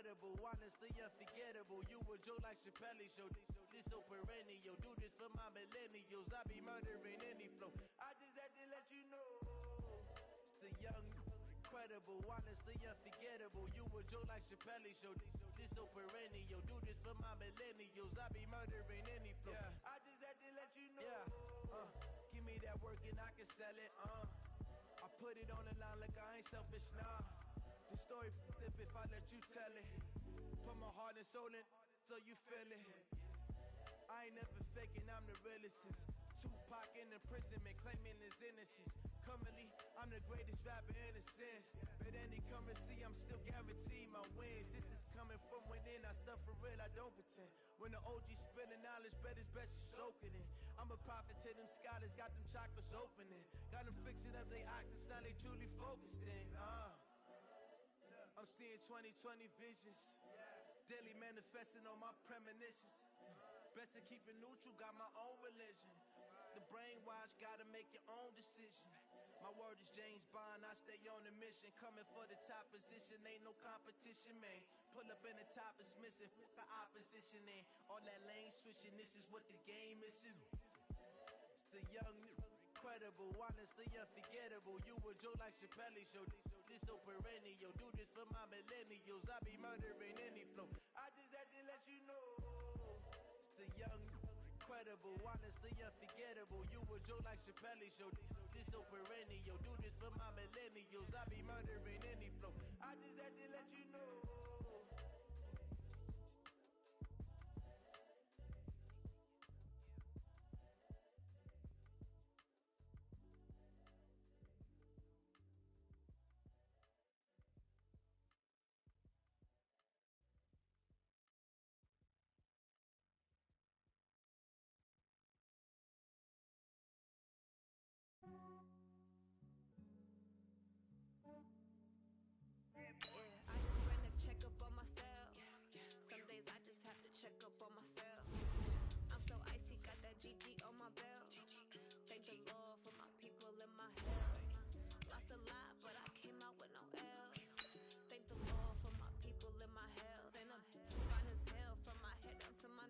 incredible, honestly unforgettable. You a Joe like Chappelle show. This so perennial, do this for my millennials. I be murdering any flow. I just had to let you know. It's the young, incredible, honestly unforgettable. You a Joe like Chappelle show. This so perennial, do this for my millennials. I be murdering any flow. Yeah. I just had to let you know. Yeah. Give me that work and I can sell it. I put it on the line like I ain't selfish, nah. The story flip if I let you tell it. Put my heart and soul in so you feel it. I ain't never faking, I'm the realest since Tupac in imprisonment, claiming his innocence. Currently, I'm the greatest rapper in a sense. But any currency, I'm still guaranteed my wins. This is coming from within, I stuff for real, I don't pretend. When the OG spilling knowledge, bet it's best you soak it in. I'm a prophet to them scholars, got them chakras opening. Got them fixing up they octaves, now they truly focused in. I'm seeing 2020 visions, daily manifesting on my premonitions. Best to keep it neutral, got my own religion. The brainwash, gotta make your own decision. My word is James Bond, I stay on a mission. Coming for the top position, ain't no competition, man. Pull up in the top is missing, fuck the opposition in. All that lane switching, this is what the game missing. It's the young, incredible, honestly unforgettable. You a Joe like Chappelle show. This so perennial, do this for my millennials. I be murdering any flow. I just had to let you know. It's the young, incredible, honestly unforgettable. You a Joe like Chappelle show. This so perennial, do this for my millennials. I be murdering any flow. I just had to let you know. Check up on myself. Some days I just have to check up on myself. I'm so icy, got that GG on my belt. Thank the Lord for my people in my health. Lost a lot, but I came out with no L's. Thank the Lord for my people in my health. And a fine as hell from my head down to my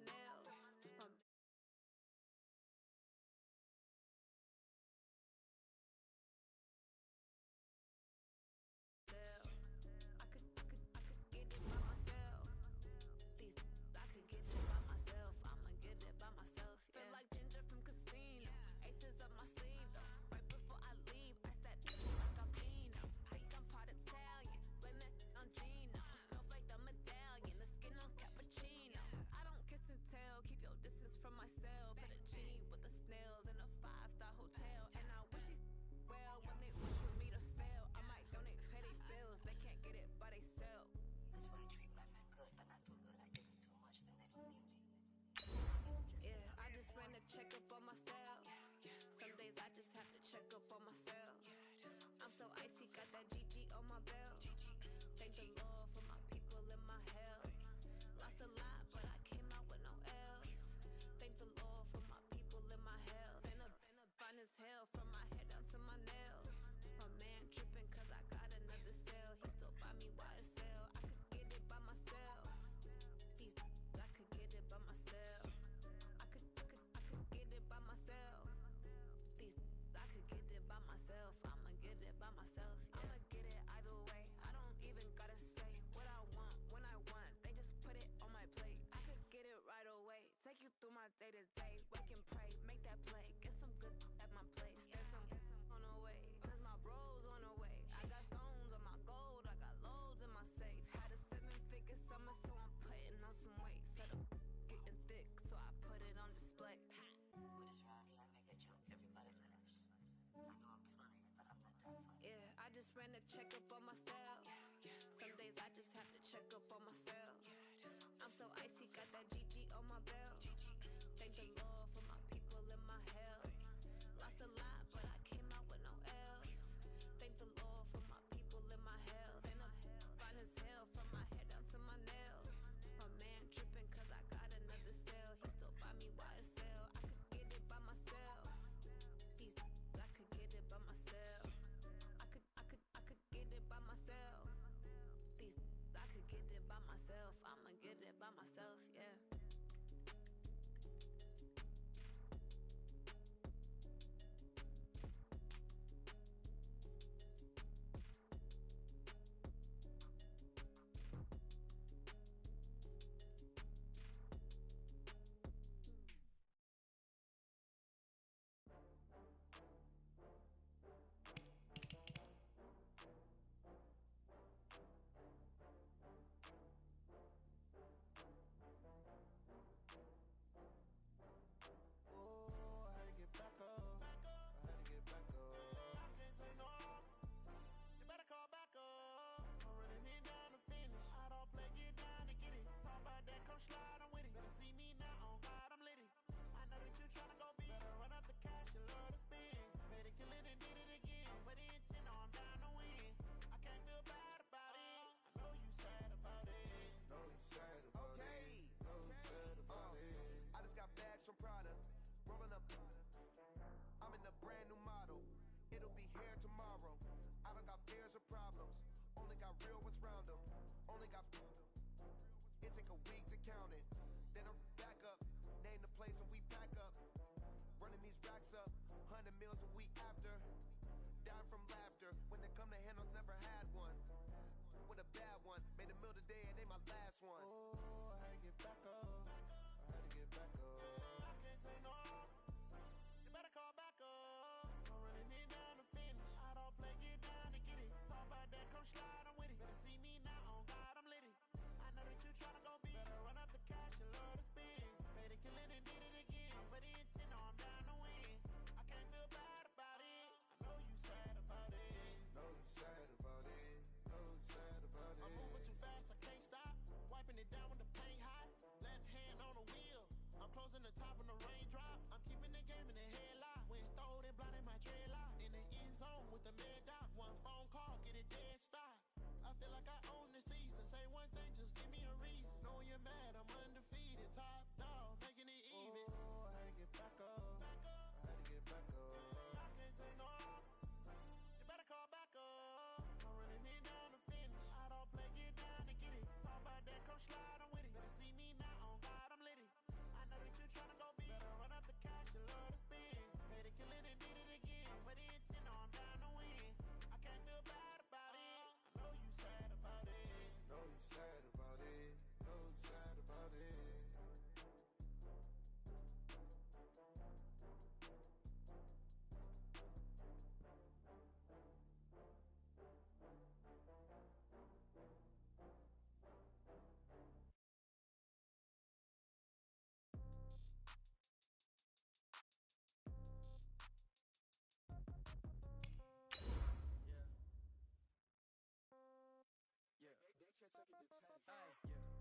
nails. My man tripping cause I got another cell. He still buy me YSL. I could get it by myself. I could get it by myself. I could get it by myself. I could get it by myself. I'ma get it by myself. Yeah. I'ma get it either way. I don't even gotta say what I want when I want. They just put it on my plate. I could get it right away. Take you through my day to day. Wake and pray, make that play. Get some good at my place. There's some on the way, cause my bros on the way. I got stones on my gold. I got loads in my safe. Had a 7-figure summer, so I'm putting on some weight. Set up getting thick, so I put it on display. With his rhymes, I make a joke, everybody laughs. I know I'm funny, but I'm not that funny. Yeah, I just ran a check up on myself. Some days I just have to check up on myself. I'm so icy, got that GG on my belt. Thank the Lord for my people in my health. Lost a lot, but I came out with no L's. Thank the Lord for my people in my health. And I'm fine as hell from my head down to my nails. My man tripping cause I got another cell. He still buy me YSL. I could get it by myself. I could get it by myself. I could get it by myself. It'll be here tomorrow. I don't got fears or problems. Only got real ones round them. Only got. It take a week to count it. Then I'm back up. Name the place and we back up. Running these racks up. 100 meals a week after. Dying from laughter. When they come to handles, never had one. With a bad one. Made a meal today and they my last one. Oh, I had to get back up. I had to get back up. I can't take no off. You better call back up. I'm running it down to finish. I don't play, get down to get it. Talk about that, come slide, I'm with it. Better see me now, on God, I'm lit it. I know that you tryna go big. Better run up the cash and love to spend. Made a killing and did it again. But the intent, no, I'm down to win. I can't feel bad about it. I know you sad about it. Know you sad about it. Know you sad about it. I'm moving too fast, I can't stop. Wiping it down with the paint hot. Left hand on the wheel. I'm closing the top when the raindrop. I'm keeping the game in the headlock. When throwed and blinded my dreadlock. In the end zone with the mad dot. One phone call, get it dead stop. I feel like I own the season. Say one thing, just give me a reason. Knowing you're mad, I'm undefeated. Top dog, making it even. Oh, I had to get back up. I had to get back up. I can't take no off. You better call back up. I'm running it down to finish. I don't play, get down to get it. Talk about that, come slide, I'm with it. Better see me now, on God, I'm lit it. I know that you tryna go big. Better run up the cash and love to spend. Made a killing and did it again. But the intent, no, I'm down to win. I can't feel bad about it. I know you sad about it. Know you sad about it. Know you sad about it.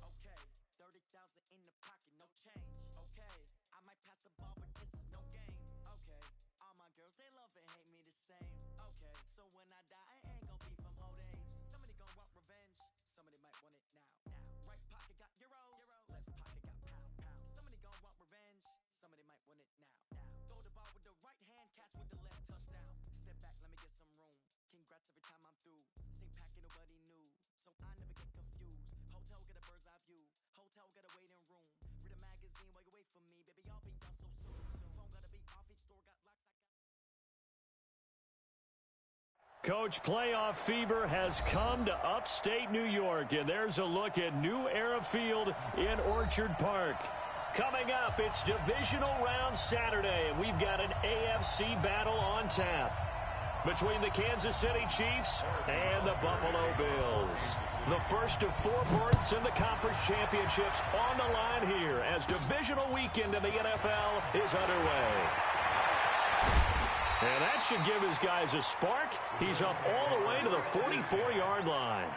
Okay, 30,000 in the pocket, no change. Okay, I might pass the ball, but this is no game. Okay, all my girls, they love and hate me the same. Okay, so when I die, I ain't gon' be from old age. Somebody gon' want revenge, somebody might want it now. Right pocket got euros, left pocket got pound. Somebody gon' want revenge, somebody might want it now. Throw the ball with the right hand, catch with the left, touchdown. Step back, let me get some room. Congrats every time I'm through. Same packet, nobody knew, so I never get confused. Hotel get a bird's eye view. Hotel get a waiting room. Read a magazine while you wait for me, baby. I'll be done so soon. Phone gotta be off. Each store got locks. Coach, playoff fever has come to upstate New York, and there's a look at New Era Field in Orchard Park. Coming up, it's divisional round Saturday, and we've got an AFC battle on tap between the Kansas City Chiefs and the Buffalo Bills. The first of 4 berths in the conference championships on the line here as divisional weekend in the NFL is underway. And that should give his guys a spark. He's up all the way to the 44-yard line.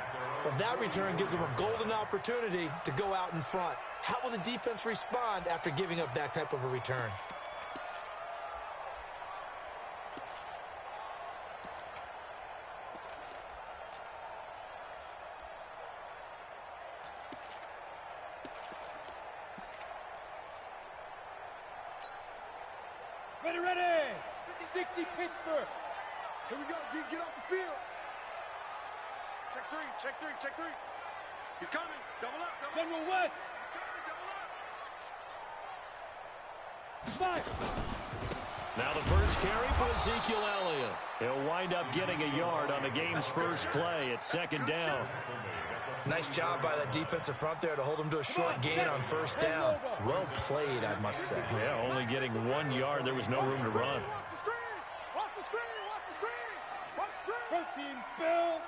Well, that return gives them a golden opportunity to go out in front. How will the defense respond after giving up that type of a return? Ready! 50-60 Pittsburgh. Here we go, D, get off the field. Check three. He's coming. Double up. General West. He's coming, double up. Five. Now the first carry for Ezekiel Elliott. He'll wind up getting a yard on the game's first play at second down. Nice job by that defensive front there to hold him to a short gain on first down. Well played, I must say. Yeah, only getting 1 yard. There was no room to run. Watch the screen. Protein spill.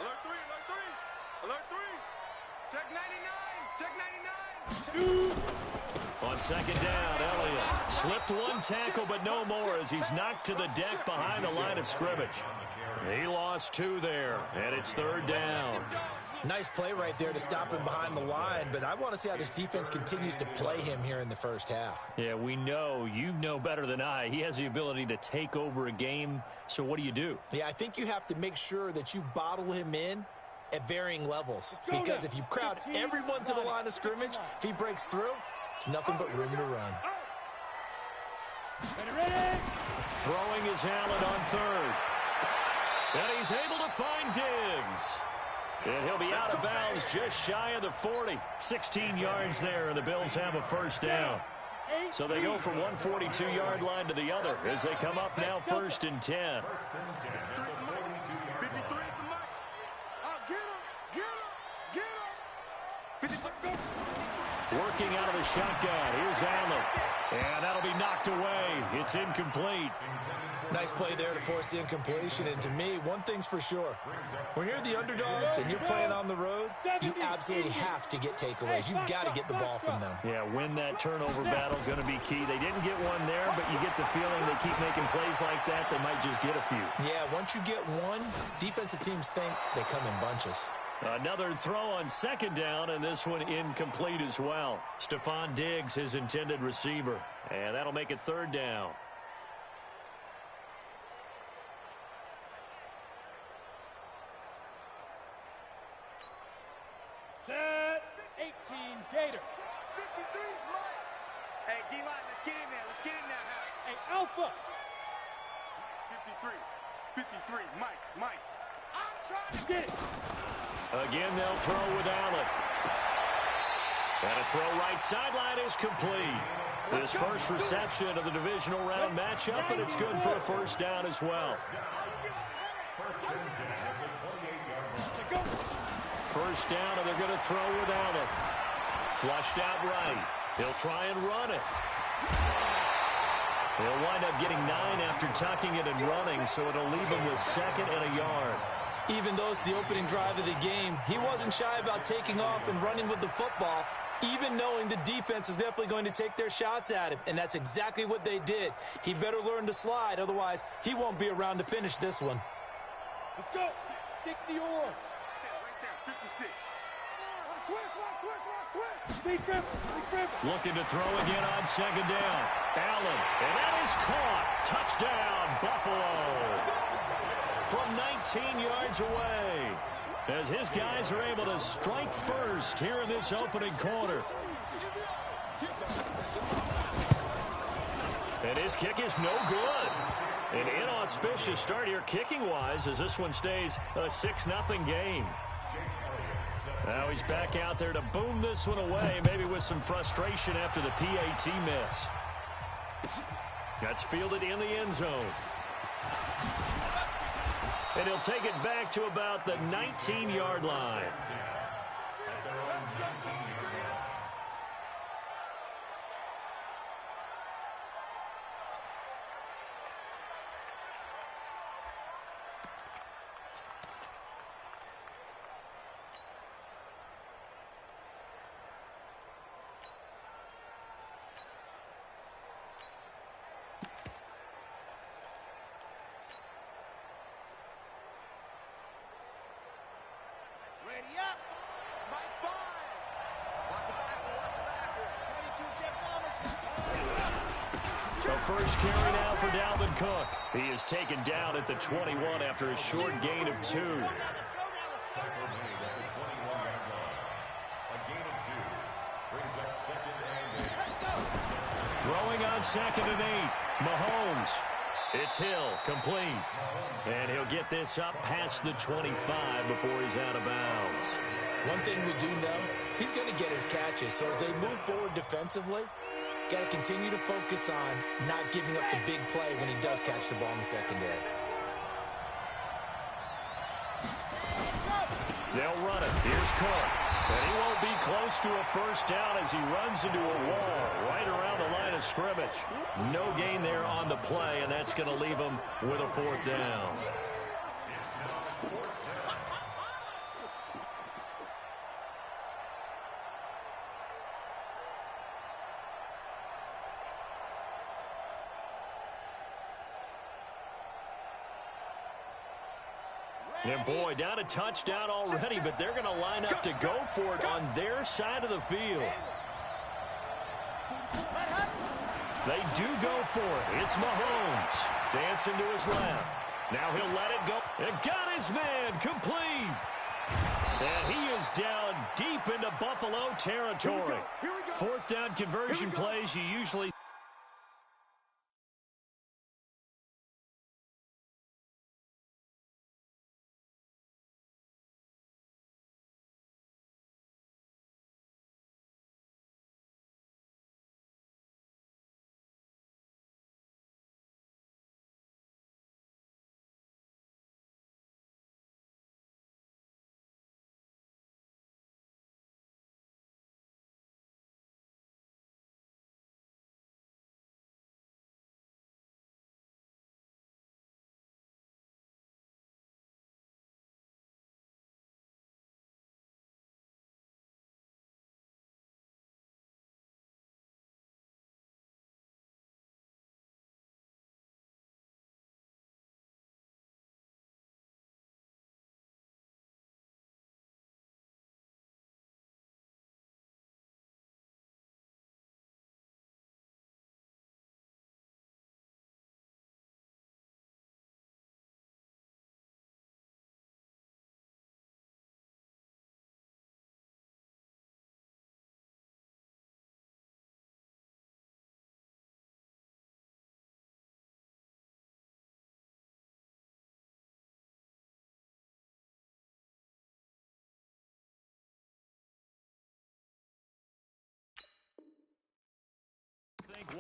Alert three. Check 99. 2. On second down, Elliott slipped one tackle, but no more as he's knocked to the deck behind the line of scrimmage. He lost 2 there, and it's third down. Nice play right there to stop him behind the line, but I want to see how this defense continues to play him here in the first half. Yeah, we know. You know better than I. He has the ability to take over a game, so what do? Yeah, I think you have to make sure that you bottle him in at varying levels, because if you crowd everyone to the line of scrimmage, if he breaks through, it's nothing but room to run. Ready. Throwing is Allen on third. And he's able to find Diggs. And he'll be out of bounds just shy of the 40. 16 yards there, and the Bills have a first down. So they go from one 42-yard line to the other as they come up now 1st and 10. Working out of the shotgun. Here's Allen. And that'll be knocked away. It's incomplete. Nice play there to force the incompletion. And to me, one thing's for sure. When you're the underdogs and you're playing on the road, you absolutely have to get takeaways. You've got to get the ball from them. Yeah, win that turnover battle, going to be key. They didn't get one there, but you get the feeling they keep making plays like that, they might just get a few. Yeah, once you get one, defensive teams think they come in bunches. Another throw on 2nd down, and this one incomplete as well. Stephon Diggs, his intended receiver. And that'll make it 3rd down. Set 18 Gators. 53 Mike. Hey, D-line, let's get in there. Let's get in there now. Hey, Alpha. 53, Mike. I'm trying to Get it. Again, they'll throw with Allen. And a throw right sideline is complete. His first reception of the divisional round matchup, and it's good for a 1st down as well. 1st down, and they're going to throw with Allen. Flushed out right. He'll try and run it. He'll wind up getting 9 after tucking it and running, so it'll leave him with 2nd and a yard. Even though it's the opening drive of the game, he wasn't shy about taking off and running with the football, even knowing the defense is definitely going to take their shots at him, and that's exactly what they did. He better learn to slide, otherwise he won't be around to finish this one. Let's go. 60 or. right there, 56. Switch. Looking to throw again on 2nd down. Allen, and that is caught. Touchdown, Buffalo. From 19 yards away, as his guys are able to strike first here in this opening quarter. And his kick is no good. An inauspicious start here kicking-wise as this one stays a 6-0 game. Now he's back out there to boom this one away, maybe with some frustration after the PAT miss. That's fielded in the end zone. And he'll take it back to about the 19-yard line. Ready up. Mike 5. Watch the backward. 22 Jeff Thomas. The first carry now for Dalvin Cook. He is taken down at the 21 after a short gain of 2. Let's go now. Throwing on 2nd and 8. Mahomes. It's Hill, complete. And he'll get this up past the 25 before he's out of bounds. One thing we do know, he's going to get his catches. So as they move forward defensively, got to continue to focus on not giving up the big play when he does catch the ball in the secondary. They'll run it. Here's Cook. And he won't be close to a first down as he runs into a wall right around the line of scrimmage. No gain there on the play, and that's going to leave him with a 4th down. And boy, down a touchdown already, but they're going to line up to go for it on their side of the field. They do go for it. It's Mahomes dancing to his left. Now he'll let it go. And got his man complete. And he is down deep into Buffalo territory. 4th down conversion plays you usually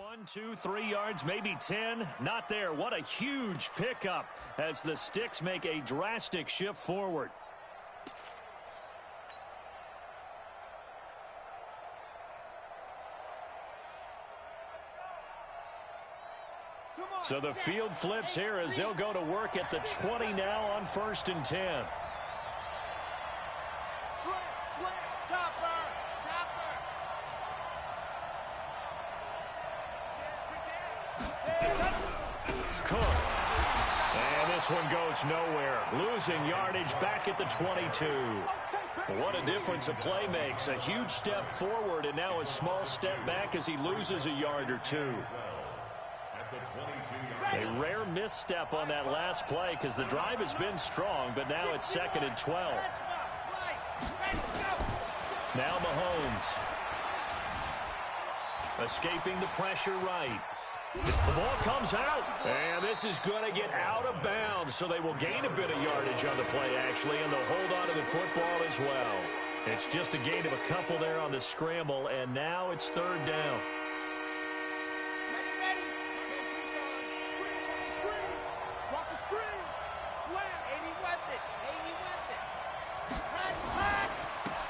1, 2, 3 yards, maybe 10. Not there. What a huge pickup as the Sticks make a drastic shift forward. So the field flips here as they'll go to work at the 20 now on 1st and 10. Slam, chopper. Cook. And this one goes nowhere. Losing yardage back at the 22. What a difference a play makes. A huge step forward and now a small step back as he loses a yard or two. A rare misstep on that last play because the drive has been strong, but now it's 2nd and 12. Now Mahomes. Escaping the pressure right. The ball comes out, and this is going to get out of bounds, so they will gain a bit of yardage on the play, actually, and they'll hold on to the football as well. It's just a gain of a couple there on the scramble, and now it's 3rd down. Ready. Screen. Watch the screen. Slam. And he went it. Hot.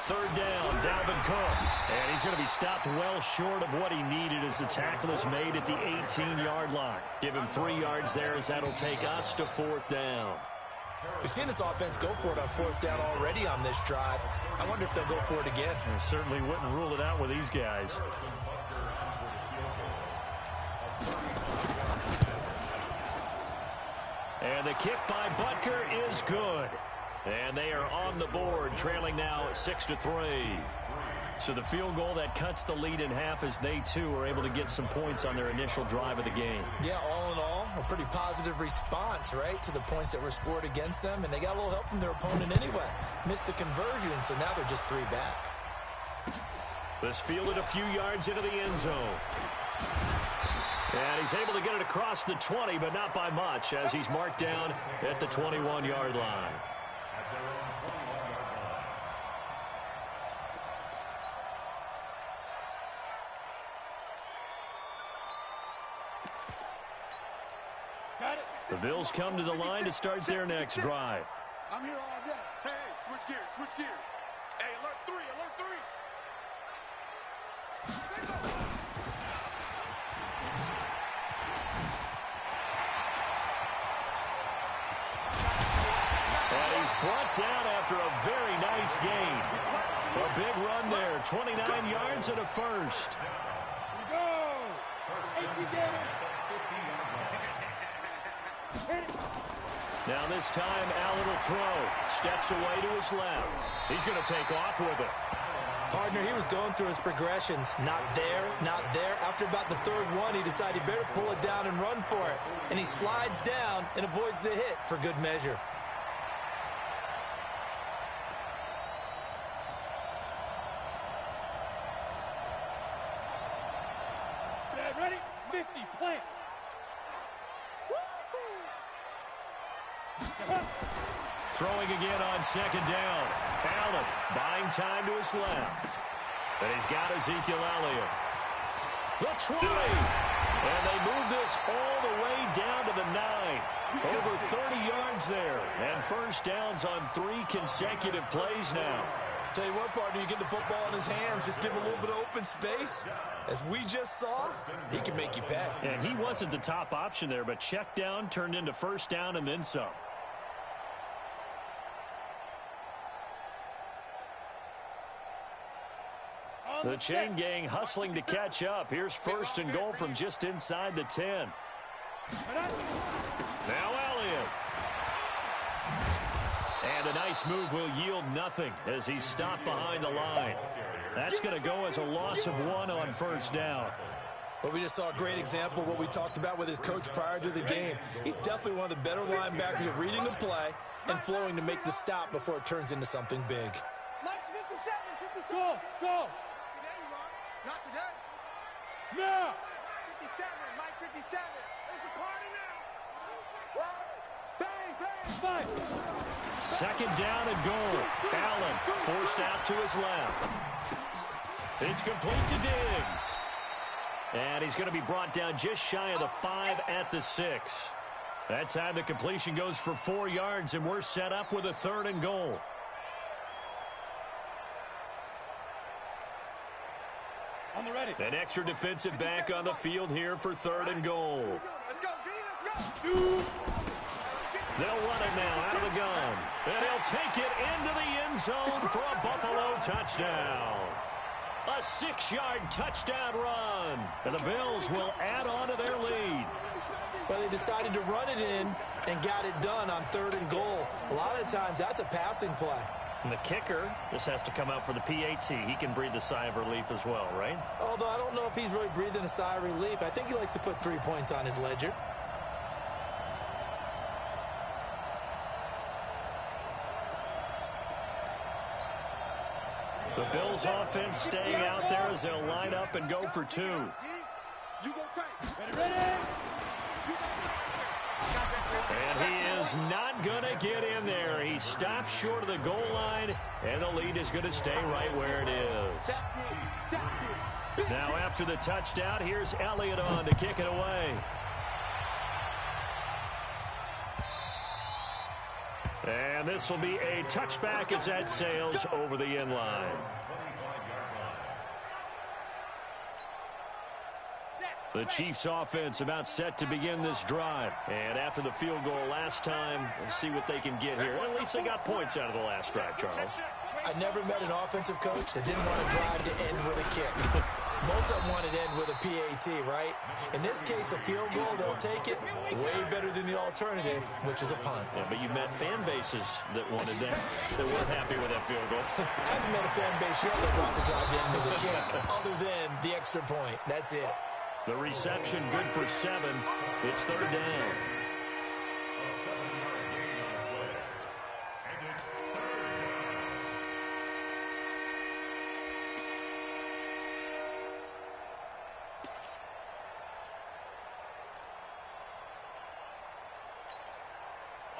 3rd down, Dalvin Cook. And he's going to be stopped well short of what he needed as the tackle is made at the 18-yard line. Give him 3 yards there as that'll take us to 4th down. We've seen this offense go for it on 4th down already on this drive. I wonder if they'll go for it again. I certainly wouldn't rule it out with these guys. And the kick by Butker is good. And they are on the board, trailing now 6-3. So the field goal that cuts the lead in half as they, too, are able to get some points on their initial drive of the game. Yeah, all in all, a pretty positive response, right, to the points that were scored against them. And they got a little help from their opponent anyway. Missed the conversion, so now they're just 3 back. This fielded a few yards into the end zone. And he's able to get it across the 20, but not by much, as he's marked down at the 21-yard line. The Bills come to the line to start their next drive. I'm here all day. Hey, switch gears. Hey, alert 3. And he's brought down after a very nice gain. A big run there, 29 yards and a first. Go! 18 Gators. Now this time, Allen will throw. Steps away to his left. He's going to take off with it. Partner, he was going through his progressions. Not there. After about the 3rd one, he decided he better pull it down and run for it. And he slides down and avoids the hit for good measure. Set, ready, 50, plant. Throwing again on 2nd down. Allen buying time to his left. And he's got Ezekiel Elliott. The 20. And they move this all the way down to the 9. Over 30 yards there. And first downs on 3 consecutive plays now. Tell you what, partner, you get the football in his hands, just give him a little bit of open space. As we just saw, he can make you pay. And he wasn't the top option there, but check down turned into first down and then some. The chain gang hustling to catch up. Here's 1st and goal from just inside the 10. Now Elliott. And a nice move will yield nothing as he's stopped behind the line. That's going to go as a loss of 1 on first down. Well, we just saw a great example of what we talked about with his coach prior to the game. He's definitely one of the better linebackers at reading the play and flowing to make the stop before it turns into something big. Mike's 57. Go. Not today. No. 57, Mike 57. It's a party now. Bang. 2nd down and goal. Allen forced out to his left. It's complete to Diggs. And he's going to be brought down just shy of the 5 at the 6. That time the completion goes for 4 yards, and we're set up with a 3rd and goal. On the ready. An extra defensive back on the field here for 3rd and goal. Let's go, D, let's go. They'll run it now out of the gun. And he'll take it into the end zone for a Buffalo touchdown. A 6-yard touchdown run. And the Bills will add on to their lead. Well, they decided to run it in and got it done on 3rd and goal. A lot of times that's a passing play. And the kicker just has to come out for the PAT. He can breathe a sigh of relief as well, right? Although I don't know if he's really breathing a sigh of relief. I think he likes to put 3 points on his ledger. The Bills offense staying out there as they'll line up and go for 2. You go tight. Ready. And he is not going to get in there. He stops short of the goal line, and the lead is going to stay right where it is. Now after the touchdown, here's Elliott on to kick it away. And this will be a touchback as that sails over the end line. The Chiefs offense about set to begin this drive. And after the field goal last time, we'll see what they can get here. At least they got points out of the last drive, Charles. I never met an offensive coach that didn't want to drive to end with a kick. Most of them wanted to end with a PAT, right? In this case, a field goal, they'll take it way better than the alternative, which is a punt. Yeah, but you've met fan bases that wanted that weren't happy with that field goal. I haven't met a fan base yet that wants to drive to end with a kick, other than the extra point. That's it. The reception good for 7. It's 3rd down.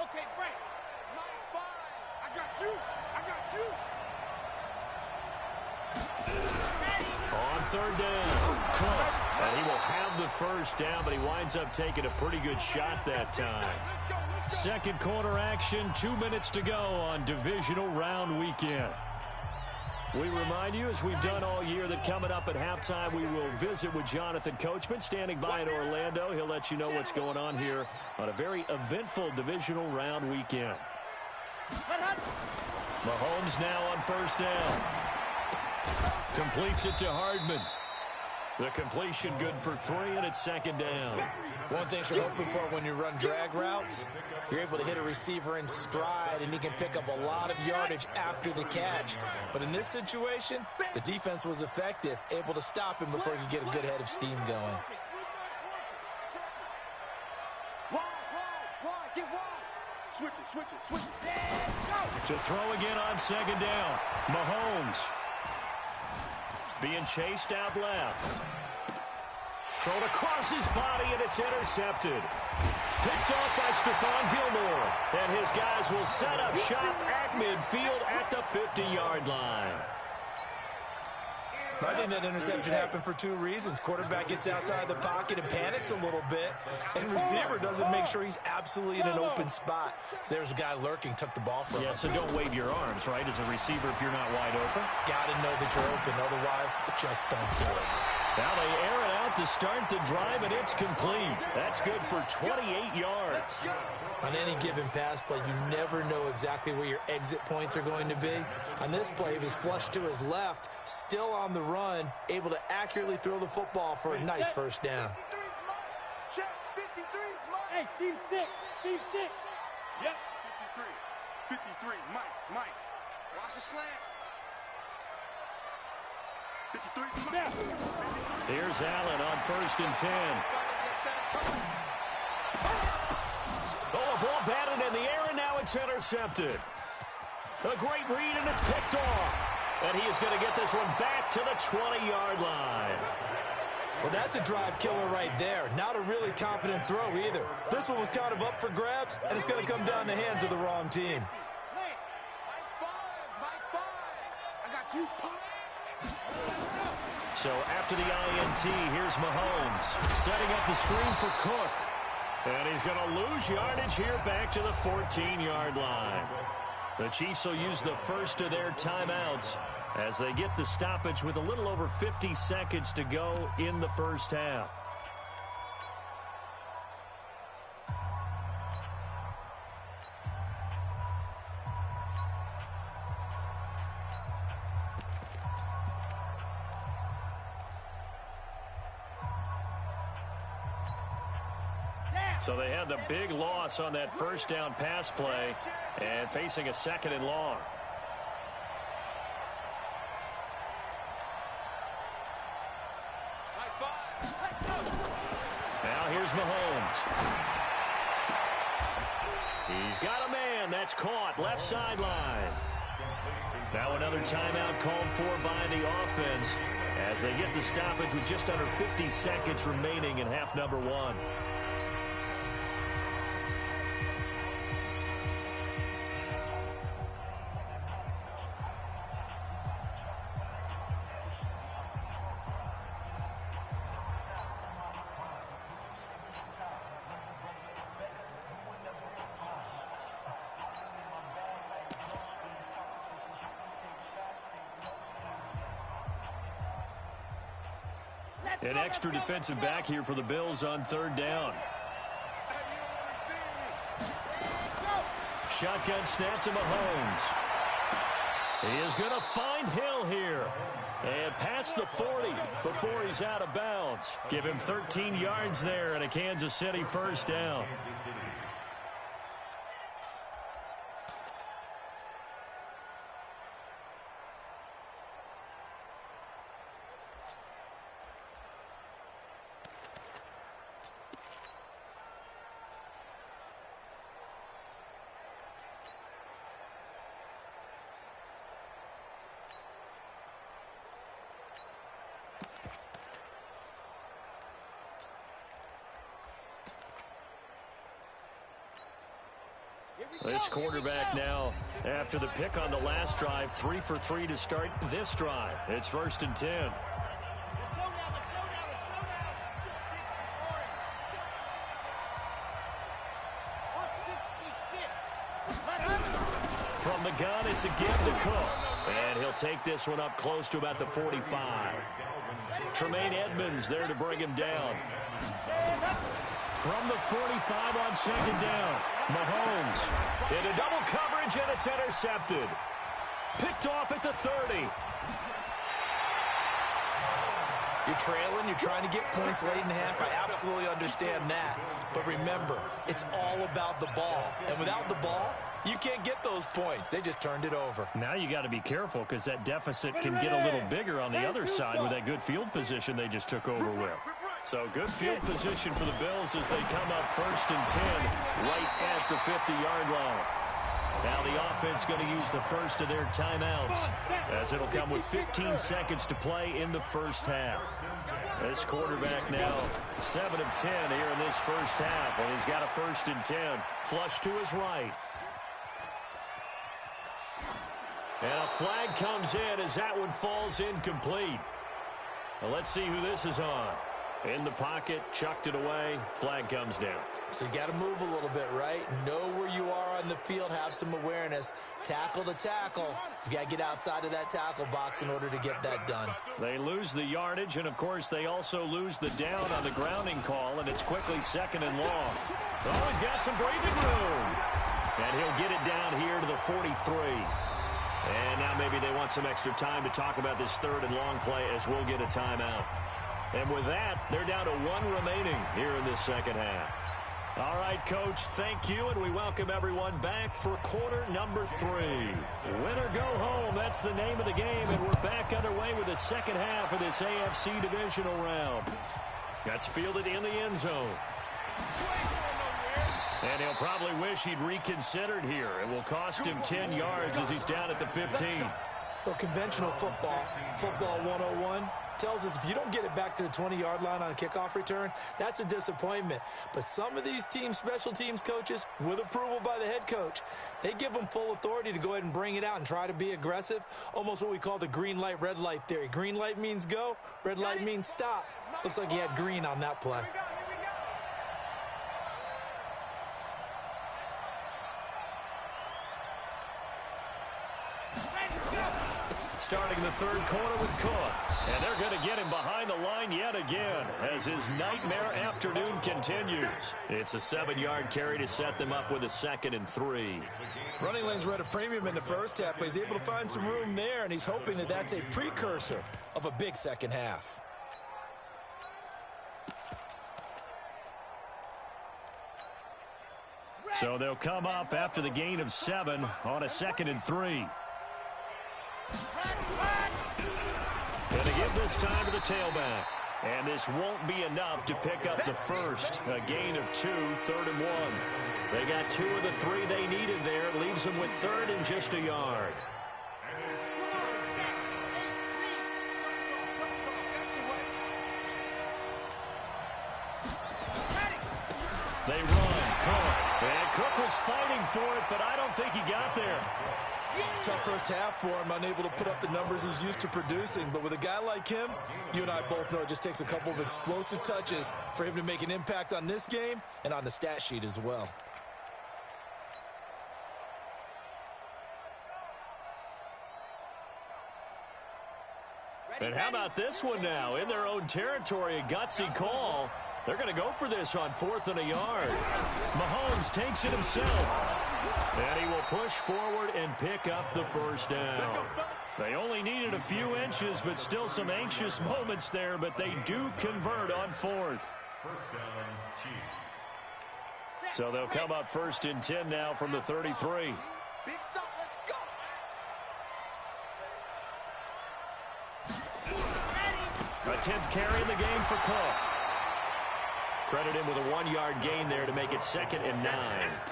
Okay, Frank. 9-5. I got you. On 3rd down, Cook. And he will have the first down, but he winds up taking a pretty good shot that time. Second quarter action, 2 minutes to go on divisional round weekend. We remind you, as we've done all year, that coming up at halftime, we will visit with Jonathan Coachman, standing by in Orlando. He'll let you know what's going on here on a very eventful divisional round weekend. Mahomes now on 1st down. Completes it to Hardman. The completion good for 3, and it's 2nd down. One thing you're hoping for when you run drag routes, you're able to hit a receiver in stride, and he can pick up a lot of yardage after the catch. But in this situation, the defense was effective, able to stop him before he could get a good head of steam going. Switch it. To throw again on 2nd down. Mahomes being chased out left. Thrown across his body, and it's intercepted. Picked off by Stephon Gilmore. And his guys will set up shop at midfield at the 50-yard line. I think that interception happened for 2 reasons. Quarterback gets outside the pocket and panics a little bit, and receiver doesn't make sure he's absolutely in an open spot. So there's a guy lurking, took the ball from him. Yeah, so don't wave your arms, right, as a receiver if you're not wide open. Got to know that you're open. Otherwise, just don't do it. Now they air it out to start the drive, and it's complete. That's good for 28 yards. On any given pass play, you never know exactly where your exit points are going to be. On this play, he was flushed to his left, still on the run, able to accurately throw the football for a nice first down. Hey, Steve 6. Yep. 53, Mike. Watch the slant. 53, Now. Here's Allen on 1st and 10. Oh, a ball batted in the air, and now it's intercepted. A great read, and it's picked off. And he is going to get this one back to the 20-yard line. Well, that's a drive killer right there. Not a really confident throw either. This one was kind of up for grabs, and it's going to come down the hands of the wrong team. Mike 5. I got you. So after the INT, here's Mahomes setting up the screen for Cook. And he's going to lose yardage here back to the 14-yard line. The Chiefs will use the first of their timeouts as they get the stoppage with a little over 50 seconds to go in the first half. So they had the big loss on that first down pass play and facing a 2nd and long. Now here's Mahomes. He's got a man that's caught left sideline. Now another timeout called for by the offense as they get the stoppage with just under 50 seconds remaining in half number 1. An extra defensive back here for the Bills on 3rd down. Shotgun snap to Mahomes. He is going to find Hill here. And past the 40 before he's out of bounds. Give him 13 yards there and a Kansas City first down. This quarterback now, after the pick on the last drive, 3 for 3 to start this drive. It's 1st and 10. Let's go now, let's go now, let's go now. 466. From the gun, it's again to Cook. And he'll take this one up close to about the 45. Tremaine Edmonds there to bring him down. From the 45 on 2nd down. Mahomes into double coverage, and it's intercepted. Picked off at the 30. You're trailing, you're trying to get points late in half. I absolutely understand that. But remember, it's all about the ball. And without the ball, you can't get those points. They just turned it over. Now you got to be careful because that deficit can get a little bigger on the other side with that good field position they just took over with. So good field position for the Bills as they come up 1st and 10 right at the 50-yard line. Now the offense going to use the first of their timeouts as it'll come with 15 seconds to play in the first half. This quarterback now 7 of 10 here in this first half, and he's got a 1st and 10 flush to his right. And a flag comes in as that one falls incomplete. Well, let's see who this is on. In the pocket, chucked it away, flag comes down. So you got to move a little bit, right? Know where you are on the field, have some awareness. Tackle to tackle. You got to get outside of that tackle box in order to get that done. They lose the yardage, and, of course, they also lose the down on the grounding call, and it's quickly 2nd and long. Oh, he's got some breathing room. And he'll get it down here to the 43. And now maybe they want some extra time to talk about this 3rd and long play as we'll get a timeout. And with that, they're down to 1 remaining here in this second half. All right, Coach, thank you, and we welcome everyone back for quarter number 3. Win or go home, that's the name of the game, and we're back underway with the second half of this AFC divisional round. That's fielded in the end zone. And he'll probably wish he'd reconsidered here. It will cost him 10 yards as he's down at the 15. Well, conventional football 101, tells us if you don't get it back to the 20-yard line on a kickoff return, that's a disappointment. But some of these special teams coaches, with approval by the head coach, they give them full authority to go ahead and bring it out and try to be aggressive, almost what we call the green light, red light theory. Green light means go, red light means stop. Looks like he had green on that play. Starting the third quarter with Cook. And they're going to get him behind the line yet again as his nightmare afternoon continues. It's a 7-yard carry to set them up with a 2nd and 3. Running lanes were at a premium in the first half, but he's able to find some room there, and he's hoping that that's a precursor of a big second half. So they'll come up after the gain of 7 on a 2nd and 3. Going to give this time to the tailback. And this won't be enough to pick up the first. A gain of 2, 3rd and 1. They got 2 of the 3 they needed there. Leaves them with 3rd and just a yard. They run. Cook. And Cook was fighting for it, but I don't think he got there. Tough first half for him, unable to put up the numbers he's used to producing. But with a guy like him, you and I both know it just takes a couple of explosive touches for him to make an impact on this game and on the stat sheet as well. And how about this one now? In their own territory, a gutsy call. They're going to go for this on 4th and a yard. Mahomes takes it himself. And he will push forward and pick up the first down. They only needed a few inches, but still some anxious moments there, but they do convert on 4th. First down, Chiefs. So they'll come up 1st and 10 now from the 33. Big stop, let's go. A 10th carry in the game for Cook. Credit him with a 1-yard gain there to make it 2nd and 9.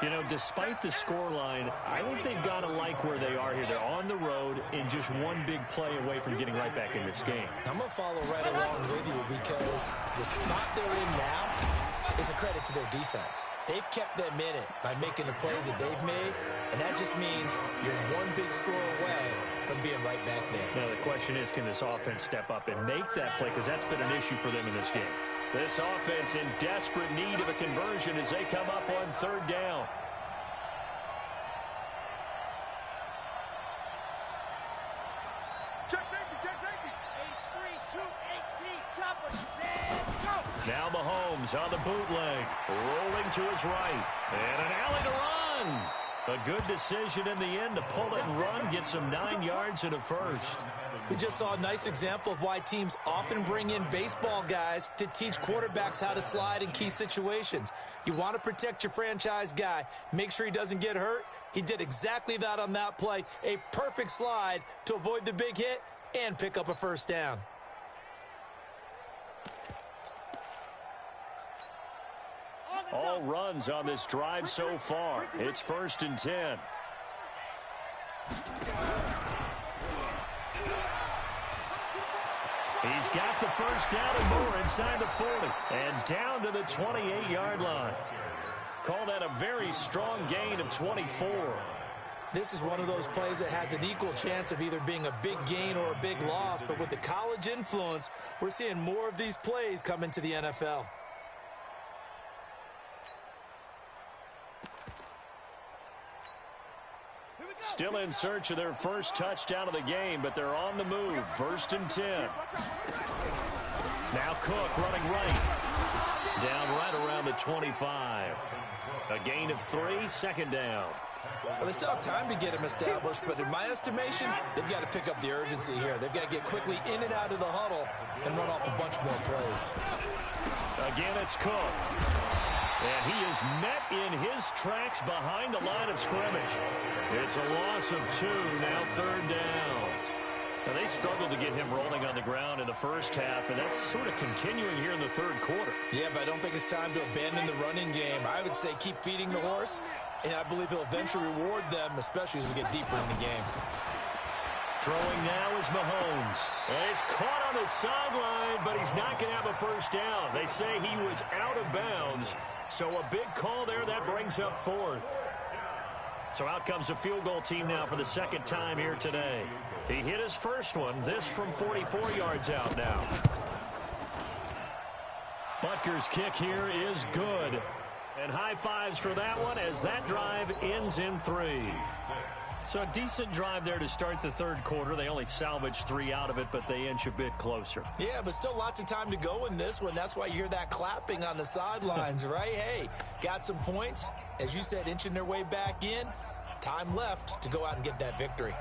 You know, despite the scoreline, I think they've got to like where they are here. They're on the road and just one big play away from getting right back in this game. I'm going to follow right along with you because the spot they're in now is a credit to their defense. They've kept them in it by making the plays that they've made, and that just means you're one big score away from being right back there. Now, the question is, can this offense step up and make that play? Because that's been an issue for them in this game. This offense in desperate need of a conversion as they come up on 3rd down. Check safety. H3-2-18, chopper, and go. Now Mahomes on the bootleg, rolling to his right, and an alley to run. A good decision in the end to pull it and run, get some 9 yards and a first. We just saw a nice example of why teams often bring in baseball guys to teach quarterbacks how to slide in key situations. You want to protect your franchise guy. Make sure he doesn't get hurt. He did exactly that on that play. A perfect slide to avoid the big hit and pick up a first down. All runs on this drive so far. It's 1st and 10. He's got the first down and more inside the 40 and down to the 28-yard line. Call that a very strong gain of 24. This is one of those plays that has an equal chance of either being a big gain or a big loss, but with the college influence, we're seeing more of these plays come into the NFL. Still in search of their first touchdown of the game, but they're on the move. 1st and 10. Now Cook running right. Down right around the 25. A gain of 3, 2nd down. Well, they still have time to get him established, but in my estimation, they've got to pick up the urgency here. They've got to get quickly in and out of the huddle and run off a bunch more plays. Again, it's Cook. And he is met in his tracks behind the line of scrimmage. It's a loss of 2, now 3rd down. Now, they struggled to get him rolling on the ground in the first half, and that's sort of continuing here in the 3rd quarter. Yeah, but I don't think it's time to abandon the running game. I would say keep feeding the horse, and I believe he'll eventually reward them, especially as we get deeper in the game. Throwing now is Mahomes. And it's caught on the sideline, but he's not going to have a first down. They say he was out of bounds. So a big call there. That brings up fourth. So out comes the field goal team now for the second time here today. He hit his first one. This from 44 yards out now. Butker's kick here is good. And high fives for that one as that drive ends in 3. So a decent drive there to start the third quarter. They only salvaged 3 out of it, but they inch a bit closer. Yeah, but still lots of time to go in this one. That's why you hear that clapping on the sidelines, right? Hey, got some points. As you said, inching their way back in. Time left to go out and get that victory.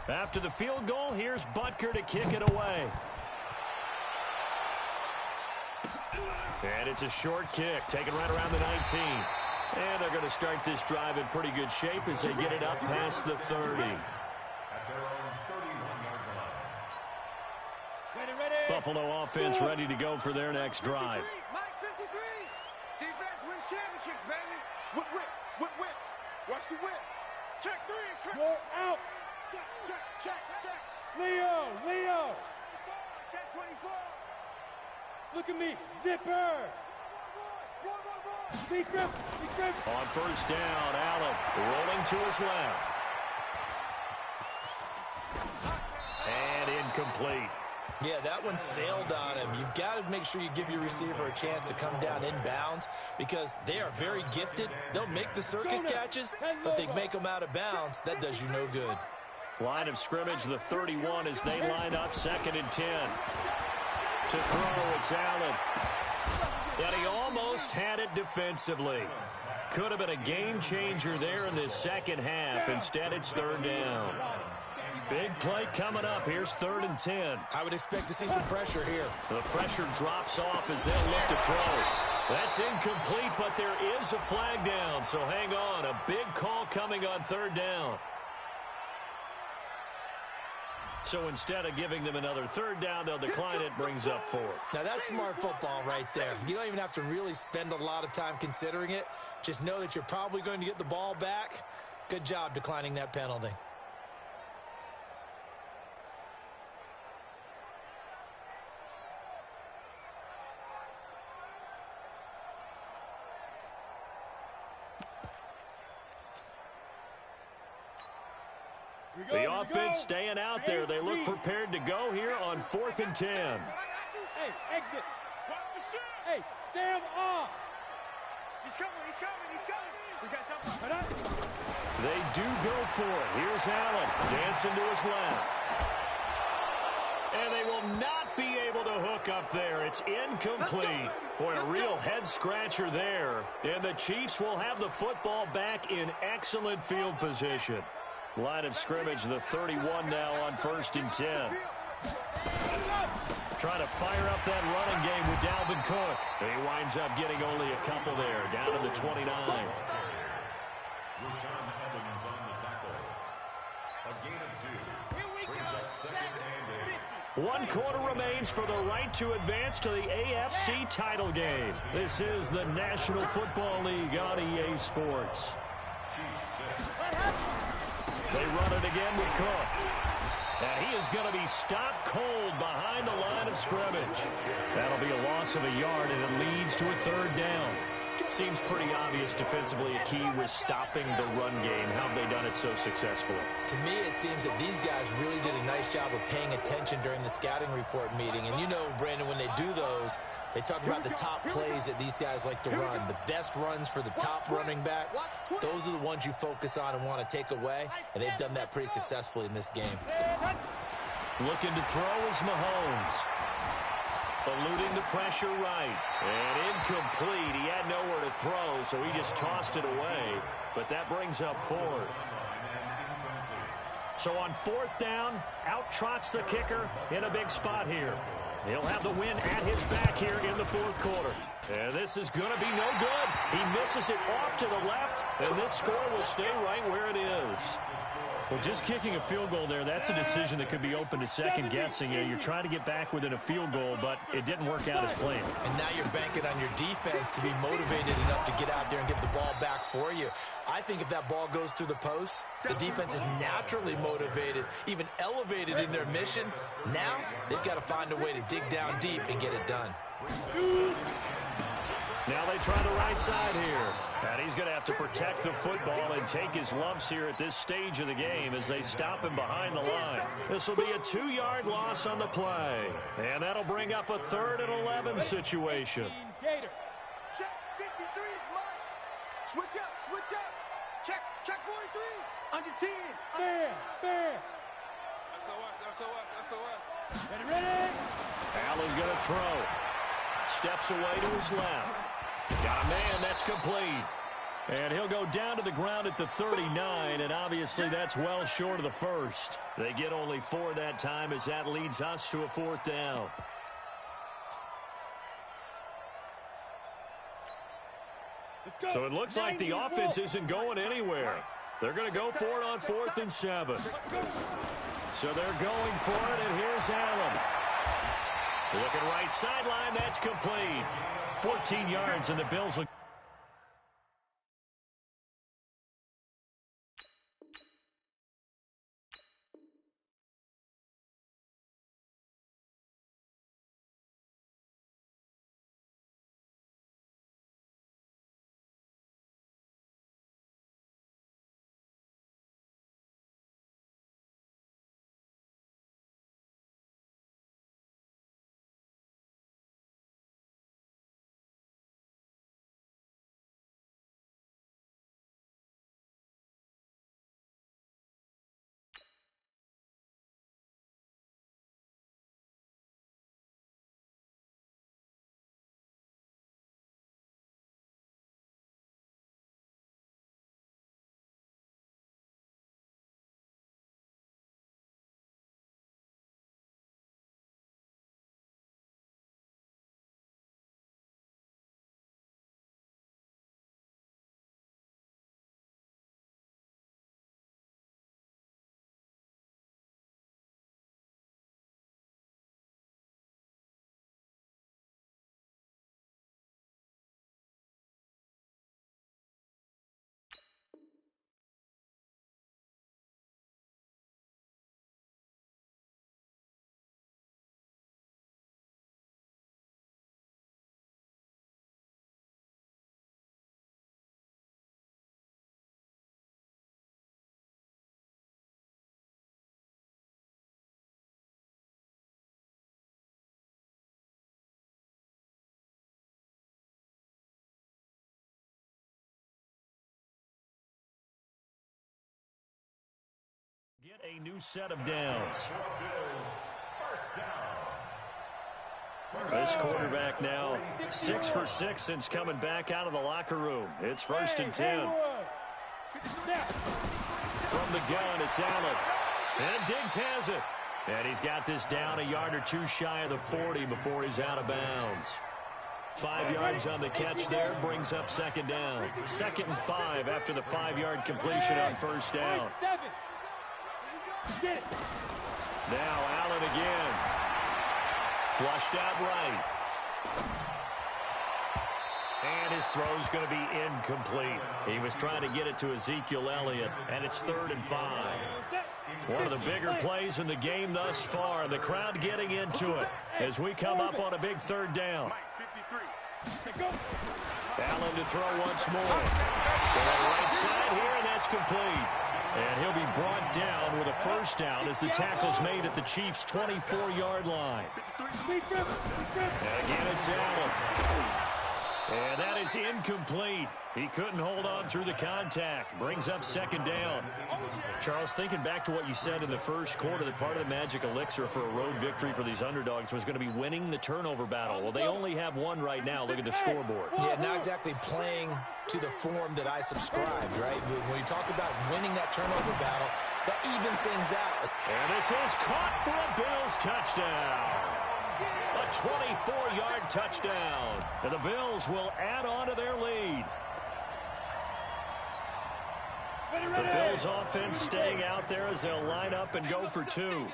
After the field goal, here's Butker to kick it away. And it's a short kick, taken right around the 19. And they're going to start this drive in pretty good shape as they get it up past the 30. Buffalo offense ready to go for their next drive. Mike 53. Defense wins championships, baby. Whip, whip, whip, whip. Watch the whip. Check 3. Check. Go out. Check, check, check, check. Leo. Check 24. Look at me. Zipper. Secret. On first down, Allen rolling to his left. And incomplete. Yeah, that one sailed on him. You've got to make sure you give your receiver a chance to come down inbounds because they are very gifted. They'll make the circus catches, but they make them out of bounds. That does you no good. Line of scrimmage, the 31 as they line up, 2nd and 10. To throw, it's Allen. And he almost had it defensively. Could have been a game changer there in this second half. Instead, it's 3rd down. Big play coming up. Here's 3rd and 10. I would expect to see some pressure here. The pressure drops off as they'll look to throw. That's incomplete, but there is a flag down, so hang on. A big call coming on 3rd down. So instead of giving them another 3rd down, they'll decline it, brings up 4. Now, that's smart football right there. You don't even have to really spend a lot of time considering it. Just know that you're probably going to get the ball back. Good job declining that penalty. The offense staying out there. They look prepared to go here on 4th and 10. Hey, exit. Hey, Sam off. He's coming. We got time. They do go for it. Here's Allen dancing to his left. And they will not be able to hook up there. It's incomplete. Boy, a real head-scratcher there. And the Chiefs will have the football back in excellent field position. Line of scrimmage, the 31 now on 1st and 10. Trying to fire up that running game with Dalvin Cook. He winds up getting only a couple there, down to the 29. One quarter remains for the right to advance to the AFC title game. This is the National Football League on EA Sports. They run it again with Cook. And he is going to be stopped cold behind the line of scrimmage. That'll be a loss of a yard, and it leads to a 3rd down. Seems pretty obvious defensively a key was stopping the run game. How have they done it so successfully? To me, it seems that these guys really did a nice job of paying attention during the scouting report meeting. And you know, Brandon, when they do those, they talk about the top plays that these guys like to run. The best runs for the top running back, those are the ones you focus on and want to take away. And they've done that pretty successfully in this game. Looking to throw is Mahomes. Eluding the pressure right. And incomplete. He had nowhere to throw, so he just tossed it away. But that brings up 4th. So on 4th down, out trots the kicker in a big spot here. He'll have the win at his back here in the 4th quarter. And this is going to be no good. He misses it off to the left, and this score will stay right where it is. Well, just kicking a field goal there, that's a decision that could be open to second-guessing. You're trying to get back within a field goal, but it didn't work out as planned. And now you're banking on your defense to be motivated enough to get out there and get the ball back for you. I think if that ball goes through the post, the defense is naturally motivated, even elevated in their mission. Now they've got to find a way to dig down deep and get it done. Now they try the right side here. And he's going to have to protect the football and take his lumps here at this stage of the game as they stop him behind the line. This will be a 2-yard loss on the play. And that'll bring up a 3rd and 11 situation. Check 53 is mine. Switch up, switch up. Check 43. Under 10. Fair. SOS. Ready? Allen going to throw. Steps away to his left. Got a man, that's complete. And he'll go down to the ground at the 39, and obviously that's well short of the first. They get only 4 that time as that leads us to a 4th down. So it looks like the offense isn't going anywhere. They're going to go for it on 4th and 7. So they're going for it, and here's Allen. Looking right sideline, that's complete. 14 yards, and the Bills will... Get a new set of downs. This quarterback now 6 for 6 since coming back out of the locker room. It's 1st and 10. From the gun, it's Allen. And Diggs has it. And he's got this down a yard or 2 shy of the 40 before he's out of bounds. 5 yards on the catch there, brings up 2nd down. 2nd and 5 after the 5-yard completion on 1st down. Now Allen again. Flushed out right. And his throw's going to be incomplete. He was trying to get it to Ezekiel Elliott, and it's 3rd and 5. One of the bigger plays in the game thus far, and the crowd getting into it as we come up on a big 3rd down. Allen to throw once more. Going right side here, and that's complete. And he'll be brought down with a 1st down as the tackle's made at the Chiefs' 24-yard line. And again, it's Allen. And that is incomplete. He couldn't hold on through the contact. Brings up 2nd down. Charles, thinking back to what you said in the first quarter, that part of the magic elixir for a road victory for these underdogs was going to be winning the turnover battle. Well, they only have one right now. Look at the scoreboard. Yeah, not exactly playing to the form that I subscribed, right? When you talk about winning that turnover battle, that evens things out. And this is caught for a Bills touchdown. A 24-yard touchdown. And the Bills will add on to their lead. The Bills offense staying out there as they'll line up and go for two.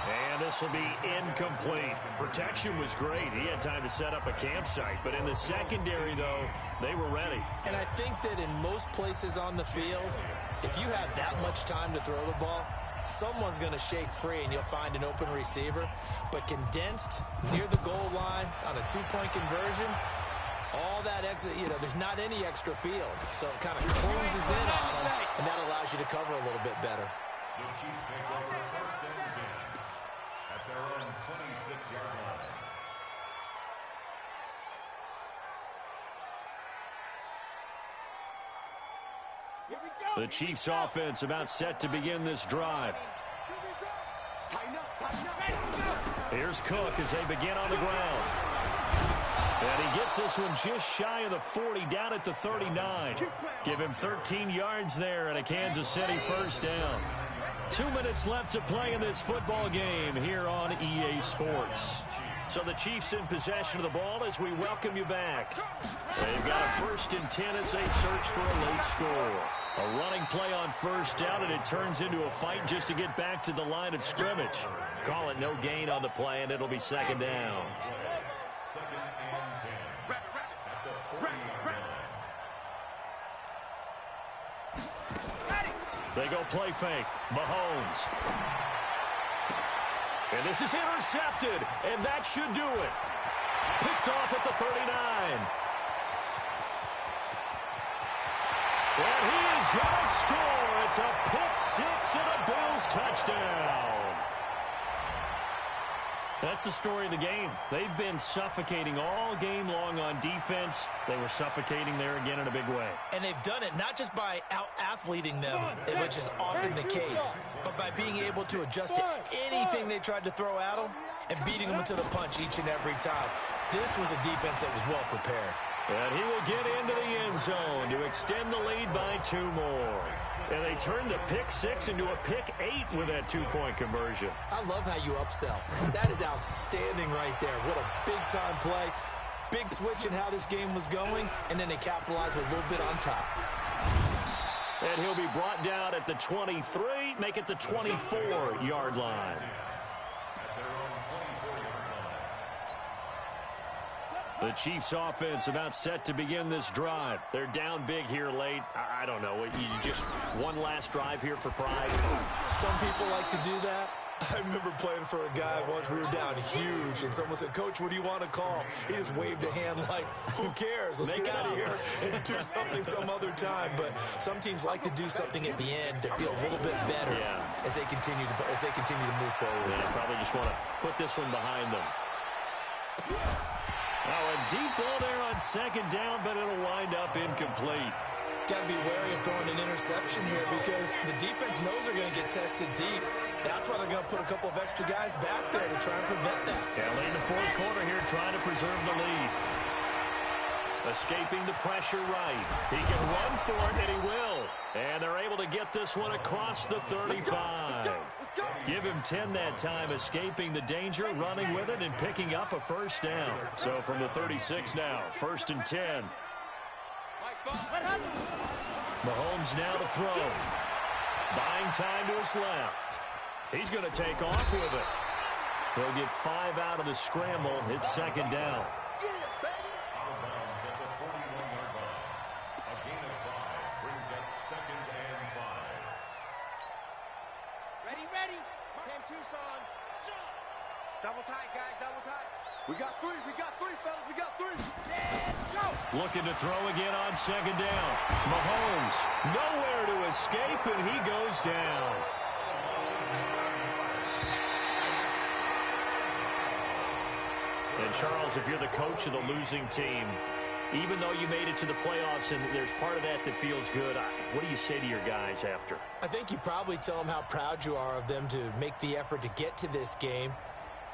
And this will be incomplete. Protection was great. He had time to set up a campsite. But in the secondary, though, they were ready. And I think that in most places on the field, if you have that much time to throw the ball, someone's going to shake free and you'll find an open receiver. But condensed near the goal line on a two-point conversion, all that exit, there's not any extra field. So it kind of closes in on them, and that allows you to cover a little bit better. The Chiefs take over first and 10 at their own 26-yard line. The Chiefs offense about set to begin this drive. Here's Cook as they begin on the ground. And he gets this one just shy of the 40, down at the 39. Give him 13 yards there and a Kansas City first down. 2 minutes left to play in this football game here on EA Sports. So the Chiefs in possession of the ball as we welcome you back. They've got a first and 10 as they search for a late score. A running play on first down, and it turns into a fight just to get back to the line of scrimmage. Call it no gain on the play, and it'll be second down. Second and 10 at the 40-yard line. They go play fake. Mahomes. And this is intercepted, and that should do it. Picked off at the 39. And he is going to score. It's a pick six and a Bills touchdown. That's the story of the game. They've been suffocating all game long on defense. They were suffocating there again in a big way. And they've done it not just by out-athleting them, which is often the case, but by being able to adjust to anything they tried to throw at them and beating them to the punch each and every time. This was a defense that was well prepared. And he will get into the end zone to extend the lead by 2 more. And they turned a pick six into a pick 8 with that 2-point conversion. I love how you upsell. That is outstanding right there. What a big-time play. Big switch in how this game was going, and then they capitalized a little bit on top. And he'll be brought down at the 23, make it the 24-yard line. The Chiefs offense about set to begin this drive. They're down big here late. I don't know. You just one last drive here for pride. Some people like to do that. I remember playing for a guy once. We were down huge, and someone said, "Coach, what do you want to call?" He just waved a hand like, "Who cares? Let's get out of here and do something some other time." But some teams like to do something at the end to feel a little bit better as they continue to move forward. Yeah, probably just want to put this one behind them. Now a deep ball there on second down, but it'll wind up incomplete. Got to be wary of throwing an interception here because the defense knows they're going to get tested deep. That's why they're going to put a couple of extra guys back there to try and prevent that. Yeah, late in the fourth quarter here trying to preserve the lead. Escaping the pressure right. He can run for it, and he will. And they're able to get this one across the 35. Give him 10 that time, escaping the danger, running with it, and picking up a first down. So from the 36 now, first and 10. Mahomes now to throw. Buying time to his left. He's going to take off with it. He'll get 5 out of the scramble. It's second down. Double tight, guys, double tight. We got three, fellas, we got 3. Let's go. Looking to throw again on second down. Mahomes, nowhere to escape, and he goes down. And Charles, if you're the coach of the losing team, even though you made it to the playoffs and there's part of that that feels good, what do you say to your guys after? I think you probably tell them how proud you are of them to make the effort to get to this game,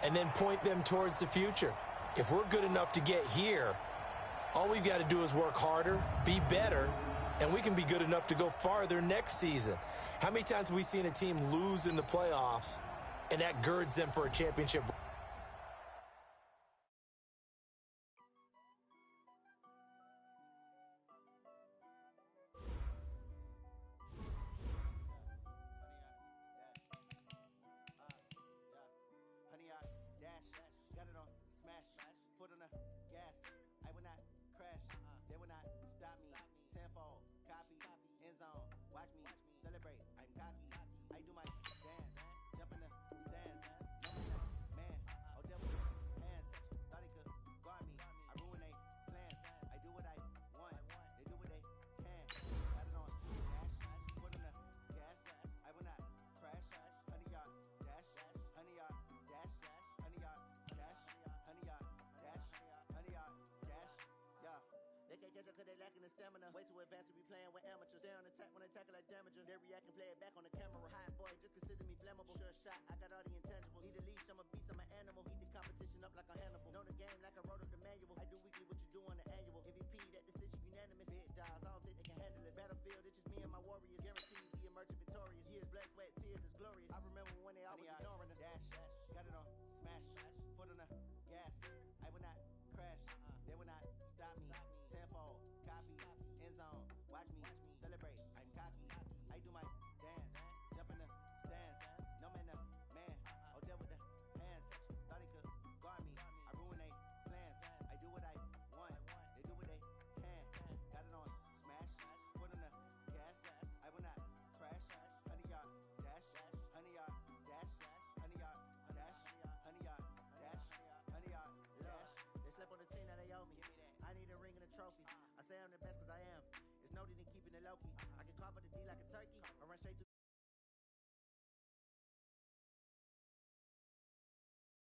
and then point them towards the future. If we're good enough to get here, all we've got to do is work harder, be better, and we can be good enough to go farther next season. How many times have we seen a team lose in the playoffs, and that girds them for a championship? attack when I tackle like damager. They react and play it back on the camera. Hot boy, just consider me flammable. Sure shot, I got all the intangibles. Need a leash, I'm a beast, I'm an animal. Eat the competition up like a Hannibal. Know the game like I wrote up the manual. I do weak